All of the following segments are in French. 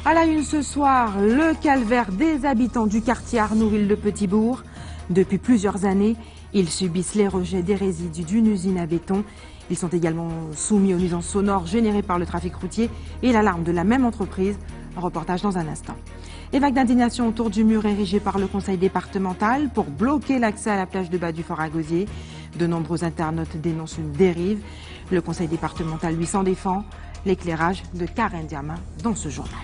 À la une ce soir, le calvaire des habitants du quartier Arnouville de Petit-Bourg. Depuis plusieurs années, ils subissent les rejets des résidus d'une usine à béton. Ils sont également soumis aux nuisances sonores générées par le trafic routier et l'alarme de la même entreprise. Un reportage dans un instant. Les vagues d'indignation autour du mur érigé par le conseil départemental pour bloquer l'accès à la plage de Bas du Fort à Gosier. De nombreux internautes dénoncent une dérive. Le conseil départemental lui s'en défend. L'éclairage de Karen Diamin dans ce journal.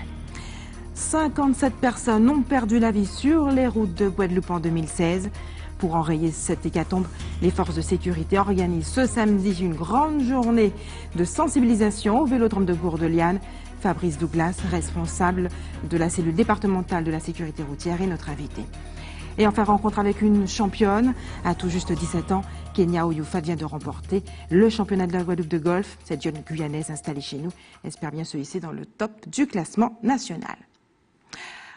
57 personnes ont perdu la vie sur les routes de Guadeloupe en 2016. Pour enrayer cette hécatombe, les forces de sécurité organisent ce samedi une grande journée de sensibilisation au vélodrome de Gourdeliane. Fabrice Douglas, responsable de la cellule départementale de la sécurité routière, est notre invité. Et enfin, rencontre avec une championne à tout juste 17 ans. Kenya Oyufa vient de remporter le championnat de la Guadeloupe de golf. Cette jeune Guyanaise installée chez nous espère bien se hisser dans le top du classement national.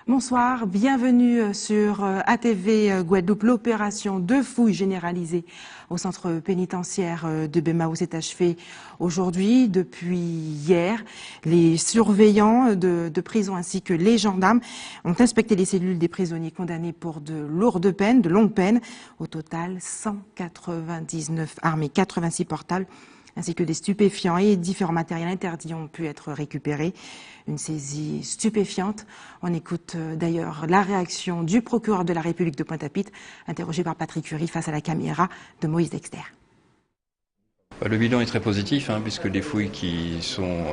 Bonsoir, bienvenue sur ATV Guadeloupe. L'opération de fouille généralisée au centre pénitentiaire de Bemaou s'est achevée aujourd'hui. Depuis hier, les surveillants de prison ainsi que les gendarmes ont inspecté les cellules des prisonniers condamnés pour de lourdes peines, de longues peines. Au total, 199 armes et 86 portables, ainsi que des stupéfiants et différents matériels interdits ont pu être récupérés. Une saisie stupéfiante. On écoute d'ailleurs la réaction du procureur de la République de Pointe-à-Pitre, interrogé par Patrick Curie face à la caméra de Moïse Dexter. Le bilan est très positif, puisque les fouilles qui sont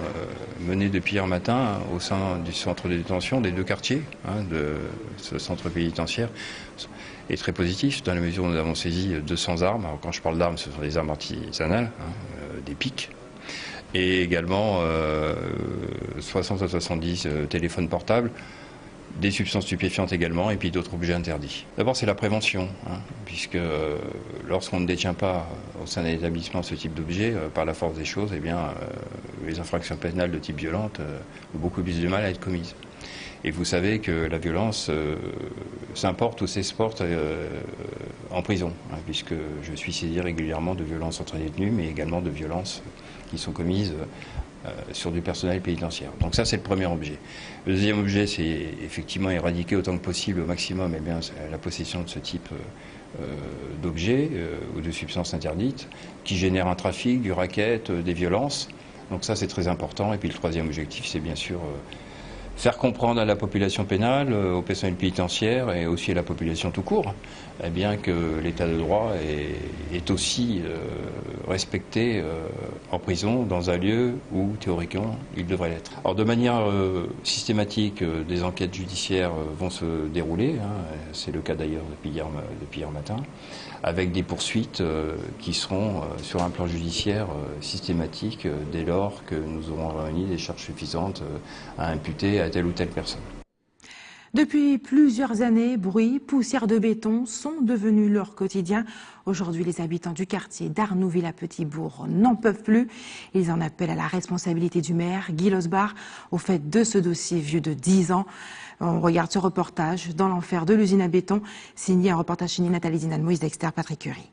menées depuis hier matin au sein du centre de détention des deux quartiers de ce centre pénitentiaire est très positif, dans la mesure où nous avons saisi 200 armes. Alors, quand je parle d'armes, ce sont des armes artisanales, des pics, et également 60 à 70 téléphones portables, des substances stupéfiantes également, et puis d'autres objets interdits. D'abord, c'est la prévention, puisque lorsqu'on ne détient pas au sein d'un établissement ce type d'objet, par la force des choses, les infractions pénales de type violente ont beaucoup plus de mal à être commises. Et vous savez que la violence s'importe ou s'exporte en prison, puisque je suis saisi régulièrement de violences entre détenus, mais également de violences qui sont commises sur du personnel pénitentiaire. Donc ça, c'est le premier objet. Le deuxième objet, c'est effectivement éradiquer autant que possible, au maximum, la possession de ce type d'objets ou de substances interdites qui génèrent un trafic, du racket, des violences. Donc ça, c'est très important. Et puis le troisième objectif, c'est bien sûr faire comprendre à la population pénale, au personnel pénitentiaire et aussi à la population tout court, que l'état de droit est aussi respecté en prison, dans un lieu où, théoriquement, il devrait l'être. Alors, de manière systématique, des enquêtes judiciaires vont se dérouler, c'est le cas d'ailleurs depuis hier matin, avec des poursuites qui seront sur un plan judiciaire systématique dès lors que nous aurons réuni des charges suffisantes à imputer à telle ou telle personne. Depuis plusieurs années, bruit, poussière de béton sont devenus leur quotidien. Aujourd'hui, les habitants du quartier d'Arnouville à Petit-Bourg n'en peuvent plus. Ils en appellent à la responsabilité du maire, Guy Losbar, au fait de ce dossier vieux de 10 ans. On regarde ce reportage dans l'enfer de l'usine à béton, signé un reportage signé Nathalie Dinan, Moïse Dexter, Patrick Curie.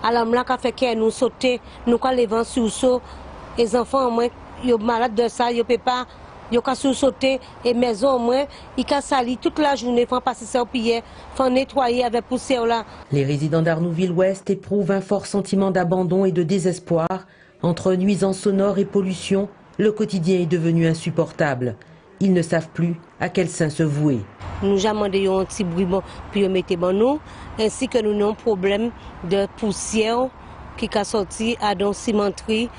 Alors, là, quand fait nous sauter, nous quand les vents sous saut, les enfants, au moins, ils sont malades de ça, ils ne peuvent pas. Ils ont sauté et maison au moins, ils ont sali toute la journée, il faut passer ça au pied, il faut nettoyer avec poussière là. Les résidents d'Arnouville-Ouest éprouvent un fort sentiment d'abandon et de désespoir. Entre nuisances sonores et pollution, le quotidien est devenu insupportable. Ils ne savent plus à quel saint se vouer. Nous avons demandé un petit bruit pour mettre dans nous, ainsi que nous avons un problème de poussière qui a sorti à dans cimenterie.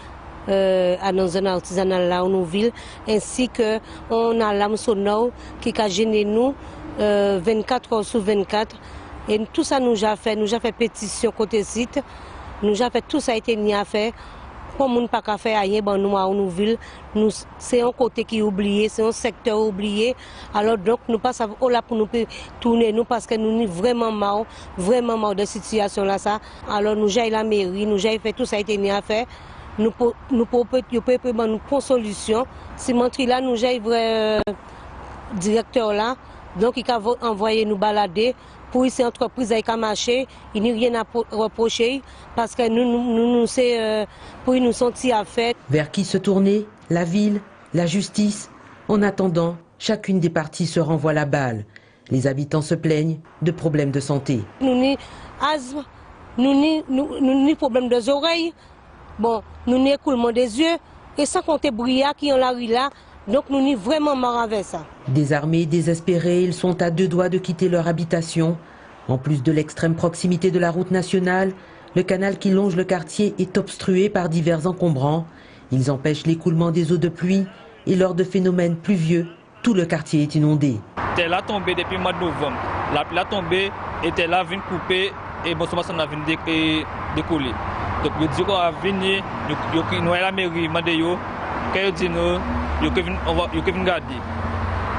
À nos zones artisanales là en ville, ainsi que on a l'âme sonore qui a gêné nous 24 heures sur 24. Et tout ça nous a fait pétition côté site, nous a fait tout ça a été ni à faire. Comme on n'a pas qu'à faire rien dans nous en ville, c'est un côté qui est oublié, c'est un secteur oublié. Alors donc nous pas savons là pour nous tourner nous parce que nous sommes vraiment marre de cette situation là ça. Alors nous j'ai la mairie, nous j'ai fait tout ça a été ni à faire. Nous pouvons nous prendre solution. Si mentri là, nous j'ai vrai directeur là, donc il a envoyé nous balader pour ces entreprises avec un marché, il n'y a rien à reprocher parce que nous c'est pour nous sentir à faire. Vers qui se tourner? La ville, la justice? En attendant, chacune des parties se renvoie la balle. Les habitants se plaignent de problèmes de santé. Nous avons asthme, nous avons problème des oreilles, bon, nous avons écoulement des yeux, et sans compter brouillard qui est en la rue là, donc nous sommes vraiment marre avec ça. Désarmés, désespérés, ils sont à 2 doigts de quitter leur habitation. En plus de l'extrême proximité de la route nationale, le canal qui longe le quartier est obstrué par divers encombrants. Ils empêchent l'écoulement des eaux de pluie et lors de phénomènes pluvieux, tout le quartier est inondé. Était là tombé depuis le mois de novembre. La tombée était là, vient couper et bon, ça a décoller. Donc, je dis qu'on va venir, nous à la mairie, Madeyo, quand ils disent nous, ils viennent garder.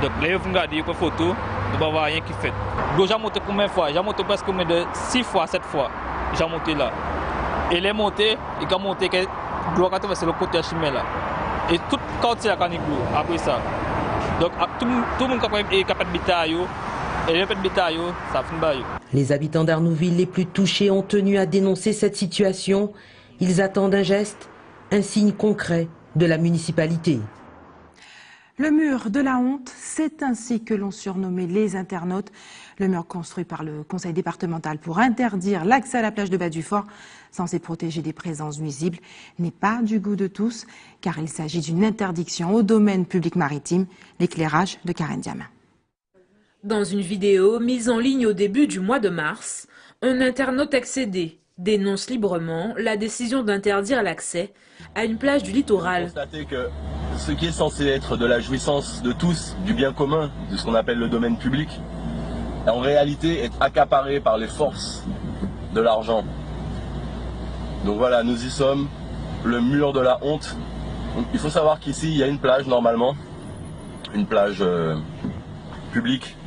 Donc, là, ils viennent garder, ils prennent photo, nous ne va voir rien qui fait. J'ai monté combien de fois? J'ai monté presque 6 fois, 7 fois. J'ai monté là. Et les montées, ils ont monté, c'est le côté chimé là. Et tout le quartier a canigou après ça. Donc, tout le monde est capable de bitailler. Et les bitailler, ça finit. Les habitants d'Arnouville les plus touchés ont tenu à dénoncer cette situation. Ils attendent un geste, un signe concret de la municipalité. Le mur de la honte, c'est ainsi que l'ont surnommé les internautes. Le mur construit par le conseil départemental pour interdire l'accès à la plage de Bas-du-Fort, censé protéger des présences nuisibles, n'est pas du goût de tous, car il s'agit d'une interdiction au domaine public maritime. L'éclairage de Karen Diamin. Dans une vidéo mise en ligne au début du mois de mars, un internaute excédé dénonce librement la décision d'interdire l'accès à une plage du littoral. Constater que ce qui est censé être de la jouissance de tous, du bien commun, de ce qu'on appelle le domaine public, en réalité est accaparé par les forces de l'argent. Donc voilà, nous y sommes, le mur de la honte. Donc, il faut savoir qu'ici, il y a une plage normalement, une plage publique.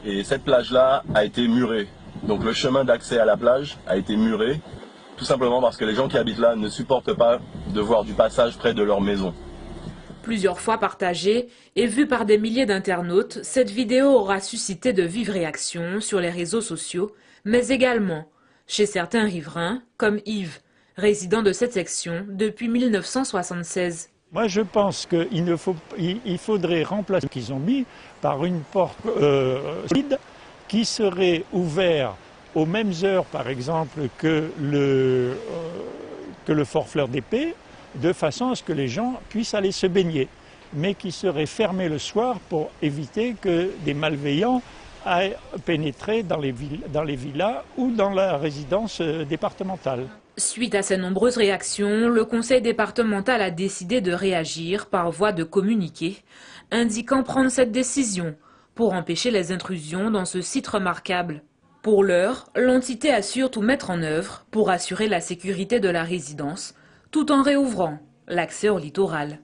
Et cette plage-là a été murée. Donc le chemin d'accès à la plage a été muré, tout simplement parce que les gens qui habitent là ne supportent pas de voir du passage près de leur maison. Plusieurs fois partagée et vue par des milliers d'internautes, cette vidéo aura suscité de vives réactions sur les réseaux sociaux, mais également chez certains riverains, comme Yves, résident de cette section depuis 1976. Moi, je pense qu'il faudrait remplacer ce qu'ils ont mis par une porte solide qui serait ouverte aux mêmes heures, par exemple, que le Fort Fleur d'Épée, de façon à ce que les gens puissent aller se baigner, mais qui serait fermé le soir pour éviter que des malveillants aillent pénétrer dans les villas ou dans la résidence départementale. Suite à ces nombreuses réactions, le conseil départemental a décidé de réagir par voie de communiqué, indiquant prendre cette décision pour empêcher les intrusions dans ce site remarquable. Pour l'heure, l'entité assure tout mettre en œuvre pour assurer la sécurité de la résidence, tout en réouvrant l'accès au littoral.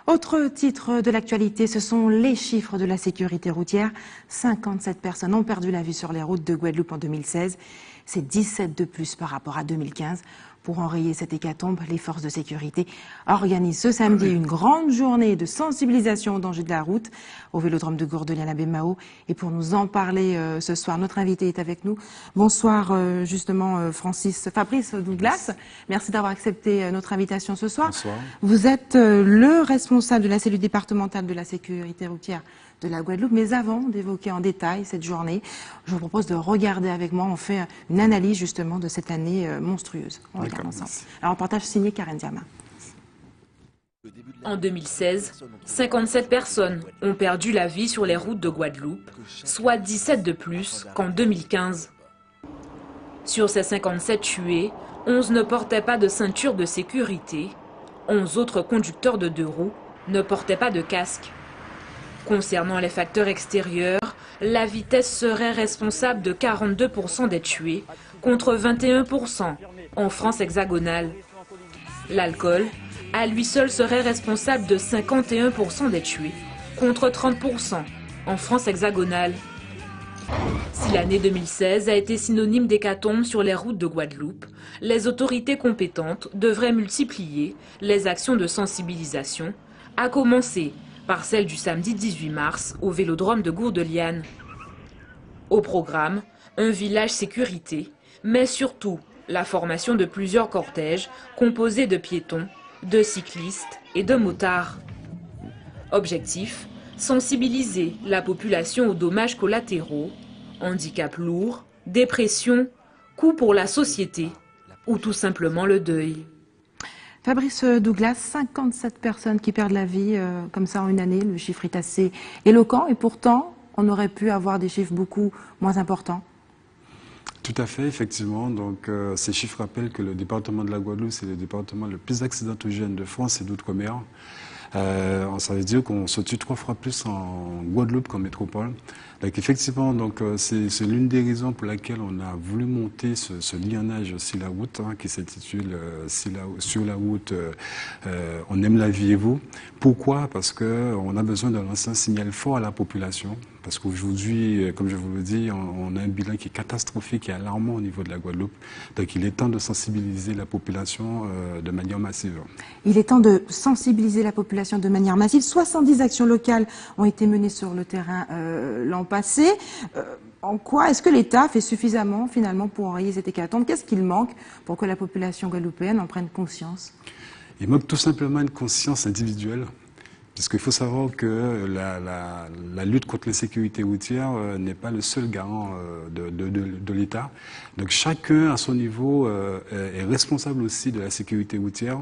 Autre titre de l'actualité, ce sont les chiffres de la sécurité routière. 57 personnes ont perdu la vie sur les routes de Guadeloupe en 2016. C'est 17 de plus par rapport à 2015. Pour enrayer cette hécatombe, les forces de sécurité organisent ce samedi une grande journée de sensibilisation aux dangers de la route au vélodrome de Gourdeliane-Abemao. Et pour nous en parler ce soir, notre invité est avec nous. Bonsoir Fabrice Douglas. Merci d'avoir accepté notre invitation ce soir. Bonsoir. Vous êtes le responsable de la cellule départementale de la sécurité routière de la Guadeloupe. Mais avant d'évoquer en détail cette journée, je vous propose de regarder avec moi. On fait une analyse justement de cette année monstrueuse. On regarde ensemble. Alors, un reportage signé Karen Diamin. En 2016, 57 personnes ont perdu la vie sur les routes de Guadeloupe, soit 17 de plus qu'en 2015. Sur ces 57 tués, 11 ne portaient pas de ceinture de sécurité. 11 autres conducteurs de 2 roues ne portaient pas de casque. Concernant les facteurs extérieurs, la vitesse serait responsable de 42% des tués, contre 21% en France hexagonale. L'alcool, à lui seul, serait responsable de 51% des tués, contre 30% en France hexagonale. Si l'année 2016 a été synonyme d'hécatombe sur les routes de Guadeloupe, les autorités compétentes devraient multiplier les actions de sensibilisation, à commencer par celle du samedi 18 mars au vélodrome de Gourdeliane. Au programme, un village sécurité, mais surtout la formation de plusieurs cortèges composés de piétons, de cyclistes et de motards. Objectif, Sensibiliser la population aux dommages collatéraux, handicap lourd, dépression, coût pour la société ou tout simplement le deuil. Fabrice Douglas, 57 personnes qui perdent la vie comme ça en une année, le chiffre est assez éloquent et pourtant on aurait pu avoir des chiffres beaucoup moins importants. Tout à fait, effectivement. Donc, ces chiffres rappellent que le département de la Guadeloupe, c'est le département le plus accidentogène de France et d'outre-mer. Ça veut dire qu'on se tue 3 fois plus en Guadeloupe qu'en métropole. Donc effectivement, c'est l'une des raisons pour laquelle on a voulu monter ce lionnage sur la route, qui s'intitule sur la route on aime la vie et vous. Pourquoi? Parce que on a besoin de lancer un signal fort à la population. Parce qu'aujourd'hui, comme je vous le dis, on a un bilan qui est catastrophique et alarmant au niveau de la Guadeloupe. Donc il est temps de sensibiliser la population de manière massive. Il est temps de sensibiliser la population de manière massive. 70 actions locales ont été menées sur le terrain l'an passé. En quoi est-ce que l'État fait suffisamment finalement pour enrayer cette hécatombe? Qu'est-ce qu'il manque pour que la population guadeloupéenne en prenne conscience? Il manque tout simplement une conscience individuelle. Parce qu'il faut savoir que la lutte contre l'insécurité routière n'est pas le seul garant de l'État. Donc chacun à son niveau est responsable aussi de la sécurité routière.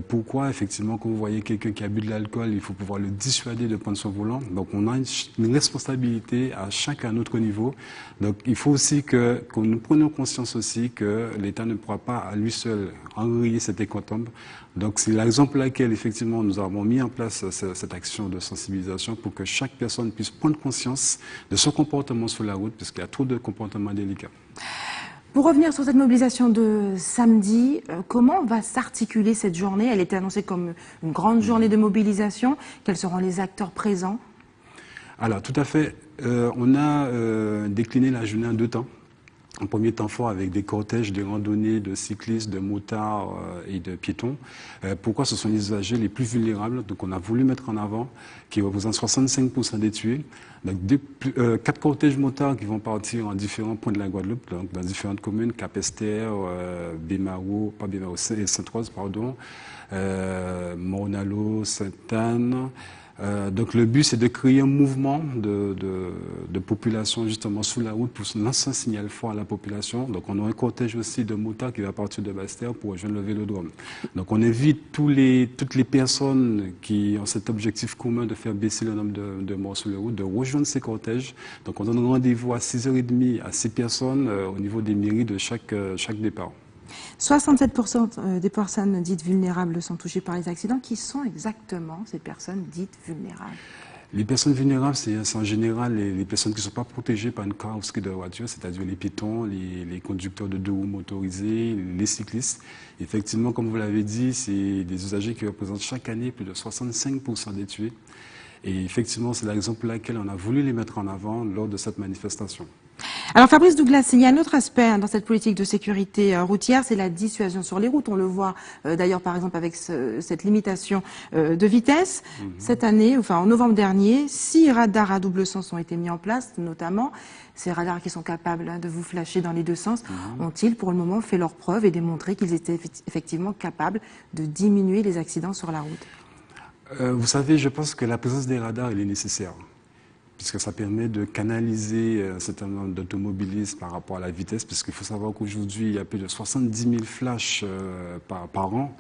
Pourquoi? Effectivement, quand vous voyez quelqu'un qui a bu de l'alcool, il faut pouvoir le dissuader de prendre son volant. Donc on a une responsabilité à chacun à notre niveau. Donc il faut aussi que nous prenions conscience aussi que l'État ne pourra pas à lui seul enrayer cette hécatombe. Donc c'est la raison pour laquelle effectivement nous avons mis en place cette action de sensibilisation pour que chaque personne puisse prendre conscience de son comportement sur la route, parce qu'il y a trop de comportements délicats. Pour revenir sur cette mobilisation de samedi, comment va s'articuler cette journée? Elle était annoncée comme une grande journée de mobilisation. Quels seront les acteurs présents? Alors tout à fait. On a décliné la journée en 2 temps. Un premier temps fort avec des cortèges, des randonnées, de cyclistes, de motards et de piétons. Pourquoi? Ce sont les usagers les plus vulnérables, donc on a voulu mettre en avant, qui représentent 65% des tués. Donc 4 cortèges motards qui vont partir en différents points de la Guadeloupe, donc dans différentes communes, Cap-Esther, Sainte-Rose, Mornalo, Sainte-Anne. Donc le but, c'est de créer un mouvement de population justement sous la route pour lancer un signal fort à la population. Donc on a un cortège aussi de motards qui va partir de Basse-Terre pour rejoindre le Vélodrome. Donc on invite toutes les personnes qui ont cet objectif commun de faire baisser le nombre de morts sur la route, de rejoindre ces cortèges. Donc on donne rendez-vous à 6h30 à 6 personnes au niveau des mairies de chaque départ. 67% des personnes dites vulnérables sont touchées par les accidents. Qui sont exactement ces personnes dites vulnérables? Les personnes vulnérables, c'est en général les personnes qui ne sont pas protégées par une carrosserie de voiture, c'est-à-dire les piétons, les conducteurs de 2 roues motorisés, les cyclistes. Effectivement, comme vous l'avez dit, c'est des usagers qui représentent chaque année plus de 65% des tués. Et effectivement, c'est la raison pour laquelle on a voulu les mettre en avant lors de cette manifestation. Alors Fabrice Douglas, il y a un autre aspect dans cette politique de sécurité routière, c'est la dissuasion sur les routes. On le voit d'ailleurs par exemple avec cette limitation de vitesse. Cette année, enfin en novembre dernier, 6 radars à double sens ont été mis en place, notamment ces radars qui sont capables de vous flasher dans les 2 sens. Ont-ils pour le moment fait leur preuve et démontré qu'ils étaient effectivement capables de diminuer les accidents sur la route? Vous savez, je pense que la présence des radars, elle est nécessaire, puisque ça permet de canaliser un certain nombre d'automobilistes par rapport à la vitesse, puisqu'il faut savoir qu'aujourd'hui, il y a plus de 70 000 flashs par an.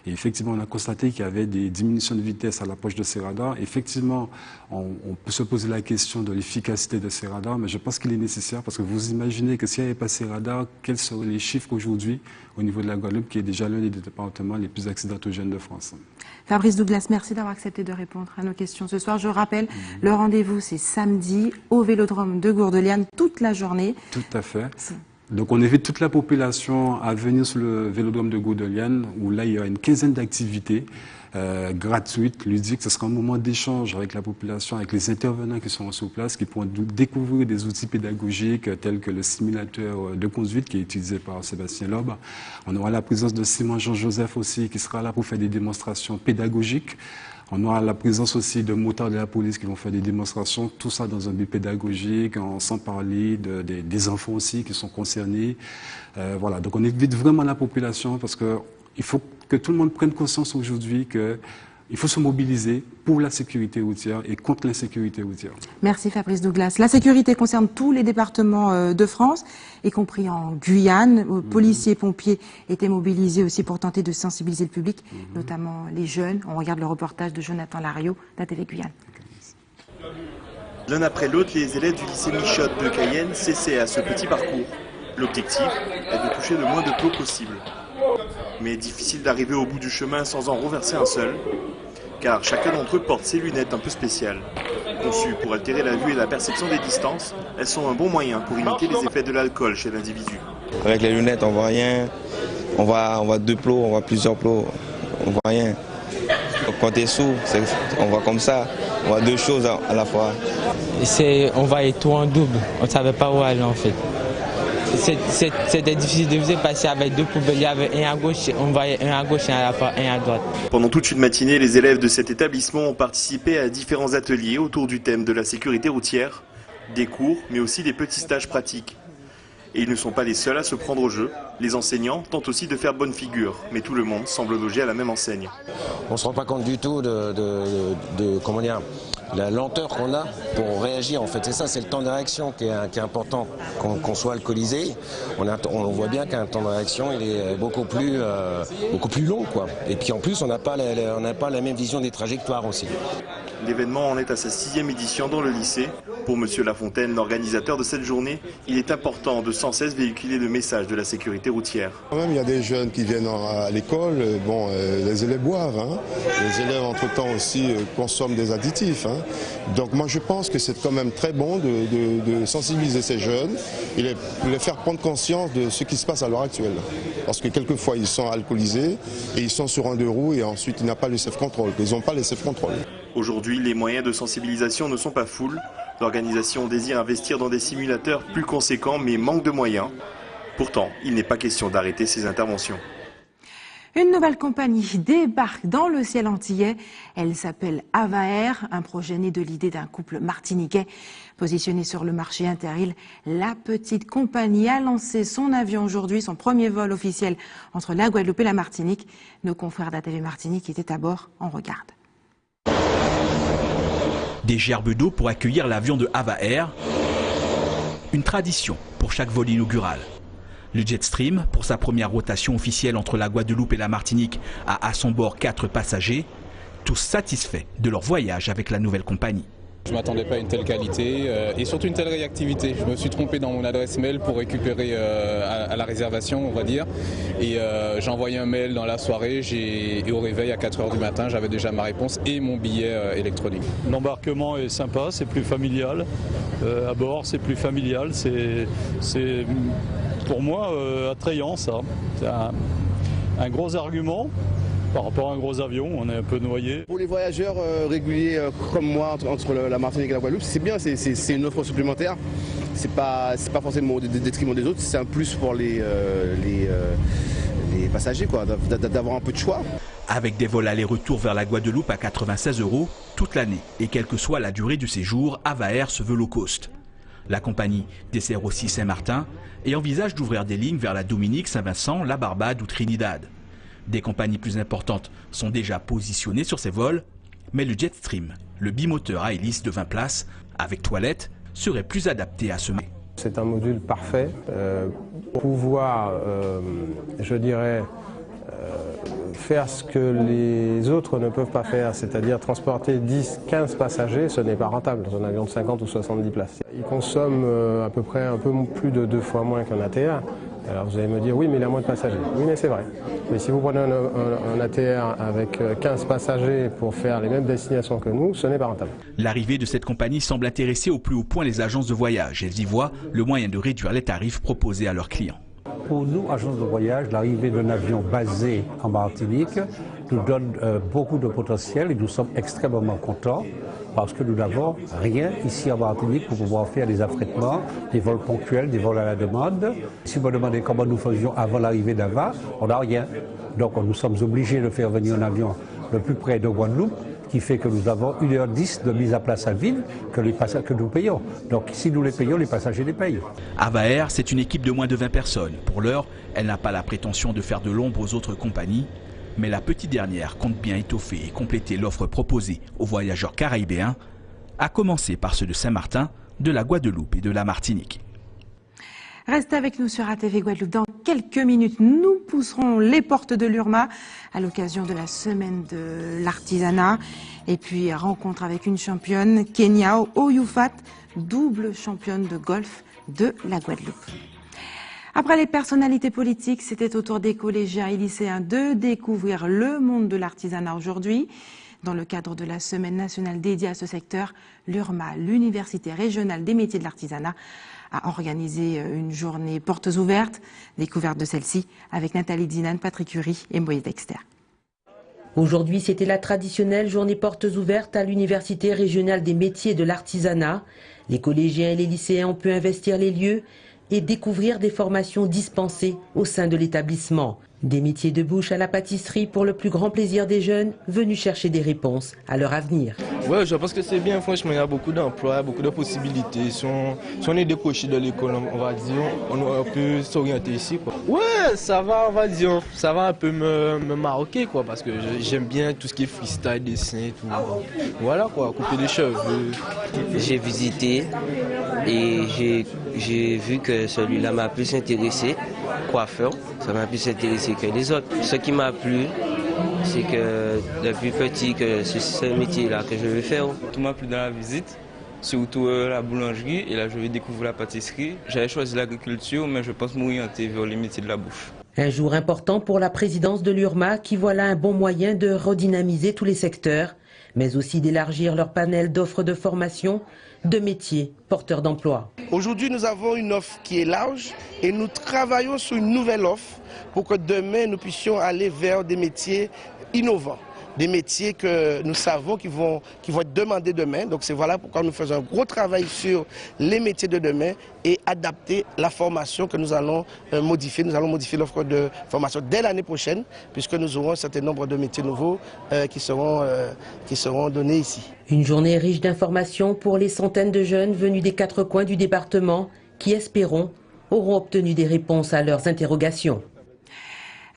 Et effectivement, on a constaté qu'il y avait des diminutions de vitesse à l'approche de ces radars. Effectivement, on peut se poser la question de l'efficacité de ces radars, mais je pense qu'il est nécessaire, parce que vous imaginez que s'il n'y avait pas ces radars, quels seraient les chiffres aujourd'hui au niveau de la Guadeloupe, qui est déjà l'un des départements les plus accidentogènes de France. Fabrice Douglas, merci d'avoir accepté de répondre à nos questions ce soir. Je rappelle, le rendez-vous, c'est samedi au Vélodrome de Gourdeliane, toute la journée. Tout à fait. Donc on invite toute la population à venir sur le Vélodrome de Gourdeliane, où là il y aura une quinzaine d'activités gratuites, ludiques. Ce sera un moment d'échange avec la population, avec les intervenants qui seront sur place, qui pourront découvrir des outils pédagogiques tels que le simulateur de conduite qui est utilisé par Sébastien Loeb. On aura la présence de Simon Jean-Joseph aussi, qui sera là pour faire des démonstrations pédagogiques. On aura la présence aussi de motards de la police qui vont faire des démonstrations, tout ça dans un but pédagogique, sans parler des enfants aussi qui sont concernés. Voilà, donc on invite vraiment la population parce qu'il faut que tout le monde prenne conscience aujourd'hui que Il faut se mobiliser pour la sécurité routière et contre l'insécurité routière. Merci Fabrice Douglas. La sécurité concerne tous les départements de France, y compris en Guyane. Policiers et pompiers étaient mobilisés aussi pour tenter de sensibiliser le public, notamment les jeunes. On regarde le reportage de Jonathan Lariot d'ATV Guyane. L'un après l'autre, les élèves du lycée Michotte de Cayenne s'essaient à ce petit parcours. L'objectif est de toucher le moins de plots possible. Mais difficile d'arriver au bout du chemin sans en renverser un seul, car chacun d'entre eux porte ses lunettes un peu spéciales. Conçues pour altérer la vue et la perception des distances, elles sont un bon moyen pour imiter les effets de l'alcool chez l'individu. Avec les lunettes, on voit rien. On voit 2 plots, on voit plusieurs plots, on voit rien. Donc, quand tu es sourd, on voit comme ça, on voit 2 choses à la fois. On voyait tout en double, on ne savait pas où aller en fait. C'était difficile de vivre parce qu'il y avait 2 poubelles, il y avait un à gauche, on voyait un à gauche et à la fois un à droite. Pendant toute une matinée, les élèves de cet établissement ont participé à différents ateliers autour du thème de la sécurité routière, des cours, mais aussi des petits stages pratiques. Et ils ne sont pas les seuls à se prendre au jeu. Les enseignants tentent aussi de faire bonne figure, mais tout le monde semble loger à la même enseigne. On ne se rend pas compte du tout comment dire, la lenteur qu'on a pour réagir en fait. C'est ça, c'est le temps de réaction qui est important. Qu'on soit alcoolisé, on voit bien qu'un temps de réaction il est beaucoup plus long quoi. Et puis en plus on n'a pas la même vision des trajectoires aussi. L'événement en est à sa 6e édition dans le lycée. Pour M. Lafontaine, l'organisateur de cette journée, il est important de sans cesse véhiculer le message de la sécurité routière. Quand même, il y a des jeunes qui viennent à l'école, les élèves boivent, hein. Les élèves entre-temps aussi consomment des additifs. Hein. Donc moi je pense que c'est quand même très bon de sensibiliser ces jeunes et les faire prendre conscience de ce qui se passe à l'heure actuelle. Parce que quelquefois ils sont alcoolisés et ils sont sur un 2 roues et ensuite ils n'ont pas le safe-control. Ils n'ont pas le safe-control. Aujourd'hui, les moyens de sensibilisation ne sont pas full. L'organisation désire investir dans des simulateurs plus conséquents mais manque de moyens. Pourtant, il n'est pas question d'arrêter ces interventions. Une nouvelle compagnie débarque dans le ciel antillais. Elle s'appelle Avaer, un projet né de l'idée d'un couple martiniquais. Positionné sur le marché interile, la petite compagnie a lancé son avion aujourd'hui, son premier vol officiel entre la Guadeloupe et la Martinique. Nos confrères d'ATV Martinique étaient à bord, on regarde. Des gerbes d'eau pour accueillir l'avion de Avaer, une tradition pour chaque vol inaugural. Le Jetstream, pour sa première rotation officielle entre la Guadeloupe et la Martinique, a à son bord 4 passagers, tous satisfaits de leur voyage avec la nouvelle compagnie. Je ne m'attendais pas à une telle qualité et surtout une telle réactivité. Je me suis trompé dans mon adresse mail pour récupérer à la réservation, on va dire. Et j'ai envoyé un mail dans la soirée et au réveil à 4 h du matin, j'avais déjà ma réponse et mon billet électronique. L'embarquement est sympa, c'est plus familial. À bord, c'est plus familial. C'est pour moi attrayant ça. C'est un gros argument. Par rapport à un gros avion, on est un peu noyé. Pour les voyageurs réguliers comme moi entre la Martinique et la Guadeloupe, c'est bien, c'est une offre supplémentaire. C'est pas forcément au détriment des autres, c'est un plus pour les passagers, quoi, d'avoir un peu de choix. Avec des vols aller-retour vers la Guadeloupe à 96 € toute l'année et quelle que soit la durée du séjour, Avaer se veut low cost. La compagnie dessert aussi Saint-Martin et envisage d'ouvrir des lignes vers la Dominique, Saint-Vincent, la Barbade ou Trinidad. Des compagnies plus importantes sont déjà positionnées sur ces vols, mais le Jetstream, le bimoteur à hélice de 20 places, avec toilette, serait plus adapté à ce marché. C'est un module parfait pour pouvoir, je dirais, faire ce que les autres ne peuvent pas faire, c'est-à-dire transporter 10-15 passagers, ce n'est pas rentable dans un avion de 50 ou 70 places. Il consomme à peu près un peu plus de 2 fois moins qu'un ATR. Alors vous allez me dire, oui, mais il a moins de passagers. Oui, mais c'est vrai. Mais si vous prenez un ATR avec 15 passagers pour faire les mêmes destinations que nous, ce n'est pas rentable. L'arrivée de cette compagnie semble intéresser au plus haut point les agences de voyage. Elles y voient le moyen de réduire les tarifs proposés à leurs clients. Pour nous, agences de voyage, l'arrivée d'un avion basé en Martinique nous donne beaucoup de potentiel et nous sommes extrêmement contents parce que nous n'avons rien ici en Martinique pour pouvoir faire des affrètements, des vols ponctuels, des vols à la demande. Si vous me demandez comment nous faisions avant l'arrivée d'Ava, on n'a rien. Donc nous sommes obligés de faire venir un avion le plus près de Guadeloupe, qui fait que nous avons 1 h 10 de mise à place à vide que nous payons. Donc si nous les payons, les passagers les payent. Avaer, c'est une équipe de moins de 20 personnes. Pour l'heure, elle n'a pas la prétention de faire de l'ombre aux autres compagnies, Mais la petite dernière compte bien étoffer et compléter l'offre proposée aux voyageurs caribéens, à commencer par ceux de Saint-Martin, de la Guadeloupe et de la Martinique. Restez avec nous sur ATV Guadeloupe. Dans quelques minutes, nous pousserons les portes de l'URMA à l'occasion de la semaine de l'artisanat. Et puis, rencontre avec une championne, Kenya Oyufat, double championne de golf de la Guadeloupe. Après les personnalités politiques, c'était au tour des collégiens et lycéens de découvrir le monde de l'artisanat aujourd'hui. Dans le cadre de la semaine nationale dédiée à ce secteur, l'URMA, l'Université régionale des métiers de l'artisanat, a organisé une journée portes ouvertes, découverte de celle-ci avec Nathalie Dinan, Patrick Curie et Moïse Dexter. Aujourd'hui, c'était la traditionnelle journée portes ouvertes à l'Université régionale des métiers de l'artisanat. Les collégiens et les lycéens ont pu investir les lieux et découvrir des formations dispensées au sein de l'établissement. Des métiers de bouche à la pâtisserie pour le plus grand plaisir des jeunes venus chercher des réponses à leur avenir. Ouais, je pense que c'est bien, franchement, il y a beaucoup d'emplois, beaucoup de possibilités. Si on est décroché de l'école, on va dire, on peut s'orienter ici, quoi. Ouais, ça va, on va dire, ça va un peu me maroquer, quoi, parce que j'aime bien tout ce qui est freestyle, dessin, tout. Voilà, quoi, couper des cheveux. J'ai visité et j'ai vu que celui-là m'a plus intéressé, coiffeur, ça m'a plus intéressé que les autres. Ce qui m'a plu, c'est que depuis petit, que c'est ce métier-là que je veux faire. Tout m'a plu dans la visite, surtout la boulangerie, et là je vais découvrir la pâtisserie. J'avais choisi l'agriculture, mais je pense m'orienter vers les métiers de la bouche. Un jour important pour la présidence de l'URMA qui voit là un bon moyen de redynamiser tous les secteurs, mais aussi d'élargir leur panel d'offres de formation, de métiers porteurs d'emploi. Aujourd'hui, nous avons une offre qui est large et nous travaillons sur une nouvelle offre pour que demain, nous puissions aller vers des métiers innovants. Des métiers que nous savons qui vont être demandés demain. Donc c'est voilà pourquoi nous faisons un gros travail sur les métiers de demain et adapter la formation que nous allons modifier. Nous allons modifier l'offre de formation dès l'année prochaine, puisque nous aurons un certain nombre de métiers nouveaux qui seront donnés ici. Une journée riche d'informations pour les centaines de jeunes venus des quatre coins du département qui, espérons, auront obtenu des réponses à leurs interrogations.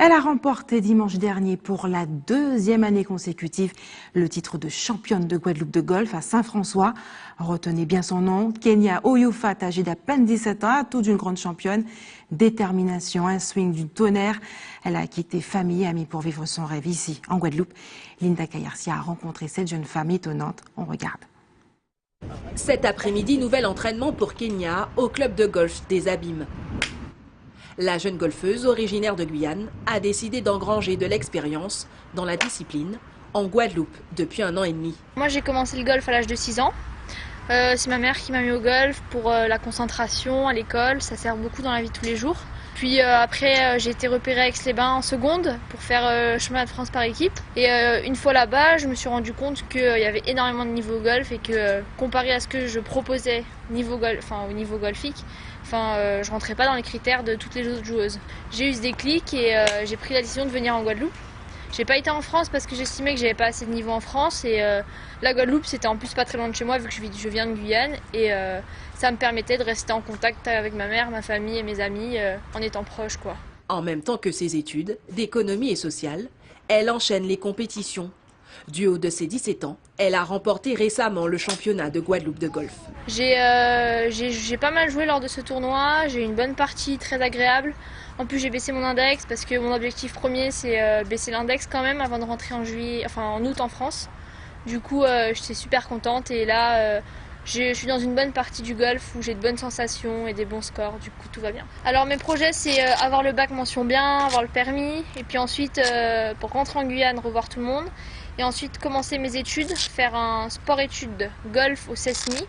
Elle a remporté dimanche dernier pour la deuxième année consécutive le titre de championne de Guadeloupe de golf à Saint-François. Retenez bien son nom, Kenya Oyufat, âgée d'à peine 17 ans, toute une grande championne. Détermination, un swing du tonnerre. Elle a quitté famille et amis pour vivre son rêve ici, en Guadeloupe. Linda Kayarcia a rencontré cette jeune femme étonnante. On regarde. Cet après-midi, nouvel entraînement pour Kenya au club de golf des Abîmes. La jeune golfeuse, originaire de Guyane, a décidé d'engranger de l'expérience dans la discipline en Guadeloupe depuis 1 an et demi. Moi, j'ai commencé le golf à l'âge de 6 ans. C'est ma mère qui m'a mis au golf pour la concentration à l'école. Ça sert beaucoup dans la vie de tous les jours. Puis après, j'ai été repérée à Aix-les-Bains en seconde pour faire chemin de France par équipe. Et une fois là-bas, je me suis rendu compte qu'il y avait énormément de niveau golf et que comparé à ce que je proposais au niveau golfique, je rentrais pas dans les critères de toutes les autres joueuses. J'ai eu ce déclic et j'ai pris la décision de venir en Guadeloupe. J'ai pas été en France parce que j'estimais que j'avais pas assez de niveau en France et la Guadeloupe c'était en plus pas très loin de chez moi vu que je viens de Guyane et ça me permettait de rester en contact avec ma mère, ma famille et mes amis en étant proche, quoi. En même temps que ses études d'économie et sociale, elle enchaîne les compétitions. Du haut de ses 17 ans, elle a remporté récemment le championnat de Guadeloupe de golf. J'ai pas mal joué lors de ce tournoi, j'ai eu une bonne partie très agréable. En plus j'ai baissé mon index parce que mon objectif premier c'est baisser l'index quand même avant de rentrer en août en France. Du coup j'étais super contente et là je suis dans une bonne partie du golf où j'ai de bonnes sensations et des bons scores, du coup tout va bien. Alors mes projets c'est avoir le bac mention bien, avoir le permis et puis ensuite pour rentrer en Guyane revoir tout le monde. Et ensuite commencer mes études, faire un sport-études golf au CESMI.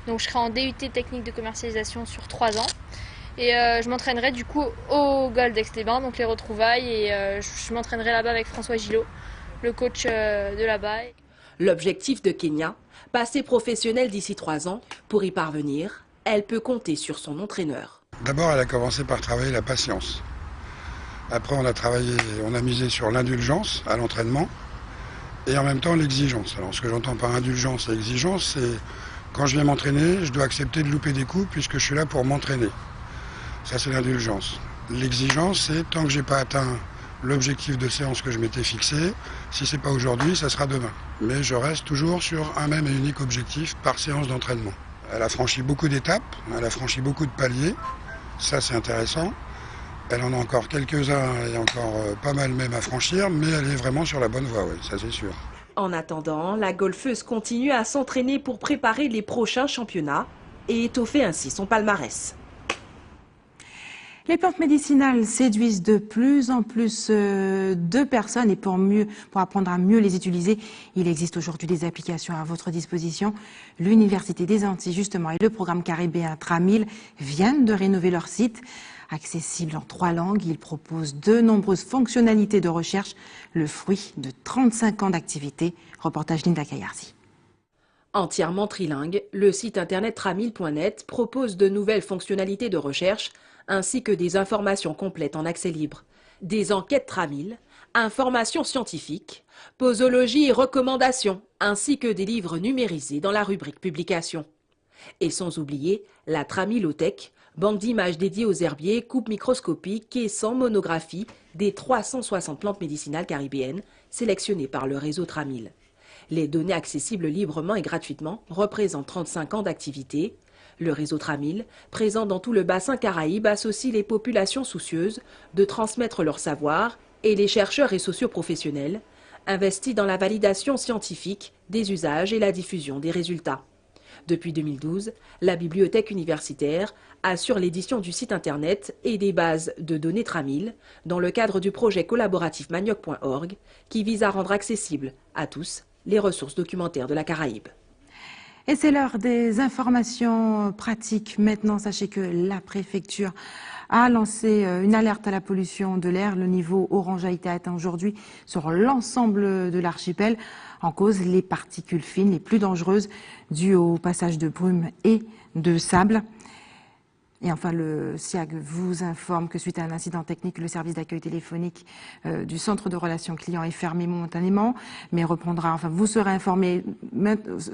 Donc je serai en DUT technique de commercialisation sur 3 ans. Et je m'entraînerai du coup au golf d'Aix-les-Bains, donc les retrouvailles. Et je m'entraînerai là-bas avec François Gillot, le coach de là-bas. L'objectif de Kenya, passer professionnelle d'ici 3 ans. Pour y parvenir, elle peut compter sur son entraîneur. D'abord, elle a commencé par travailler la patience. Après, on a misé sur l'indulgence à l'entraînement. Et en même temps l'exigence. Alors ce que j'entends par indulgence et exigence, c'est quand je viens m'entraîner, je dois accepter de louper des coups puisque je suis là pour m'entraîner. Ça c'est l'indulgence. L'exigence, c'est tant que j'ai pas atteint l'objectif de séance que je m'étais fixé. Si ce n'est pas aujourd'hui, ça sera demain. Mais je reste toujours sur un même et unique objectif par séance d'entraînement. Elle a franchi beaucoup d'étapes, elle a franchi beaucoup de paliers. Ça, c'est intéressant. Elle en a encore quelques-uns et encore pas mal même à franchir, mais elle est vraiment sur la bonne voie, oui, ça c'est sûr. En attendant, la golfeuse continue à s'entraîner pour préparer les prochains championnats et étoffer ainsi son palmarès. Les plantes médicinales séduisent de plus en plus de personnes et pour apprendre à mieux les utiliser, il existe aujourd'hui des applications à votre disposition. L'Université des Antilles justement et le programme caribéen Tramil viennent de rénover leur site. Accessible en 3 langues, il propose de nombreuses fonctionnalités de recherche, le fruit de 35 ans d'activité. Reportage Linda Kayarzi. Entièrement trilingue, le site internet tramil.net propose de nouvelles fonctionnalités de recherche ainsi que des informations complètes en accès libre. Des enquêtes Tramil, informations scientifiques, posologie et recommandations, ainsi que des livres numérisés dans la rubrique publications. Et sans oublier la Tramilothèque, banque d'images dédiée aux herbiers, coupes microscopiques et sans monographie des 360 plantes médicinales caribéennes sélectionnées par le réseau Tramil. Les données accessibles librement et gratuitement représentent 35 ans d'activité. Le réseau Tramil, présent dans tout le bassin Caraïbe, associe les populations soucieuses de transmettre leur savoir et les chercheurs et socioprofessionnels investis dans la validation scientifique des usages et la diffusion des résultats. Depuis 2012, la bibliothèque universitaire assure l'édition du site internet et des bases de données Tramil dans le cadre du projet collaboratif manioc.org qui vise à rendre accessibles à tous les ressources documentaires de la Caraïbe. Et c'est l'heure des informations pratiques. Maintenant, sachez que la préfecture a lancé une alerte à la pollution de l'air. Le niveau orange a été atteint aujourd'hui sur l'ensemble de l'archipel. En cause, les particules fines les plus dangereuses dues au passage de brume et de sable. Et enfin, le SIAG vous informe que suite à un incident technique, le service d'accueil téléphonique du centre de relations clients est fermé momentanément, mais reprendra, enfin vous serez informés,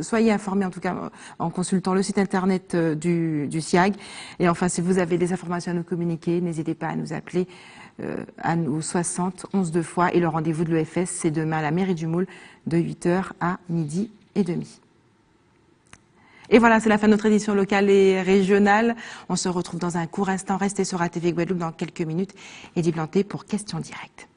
soyez informés en tout cas en consultant le site internet du SIAG. Et enfin, si vous avez des informations à nous communiquer, n'hésitez pas à nous appeler à nous 60 11 2 fois. Et le rendez-vous de l'EFS, c'est demain à la mairie du Moule de 8h à 12h30. Et voilà, c'est la fin de notre édition locale et régionale. On se retrouve dans un court instant. Restez sur ATV Guadeloupe dans quelques minutes. Eddy Planté pour Questions Directes.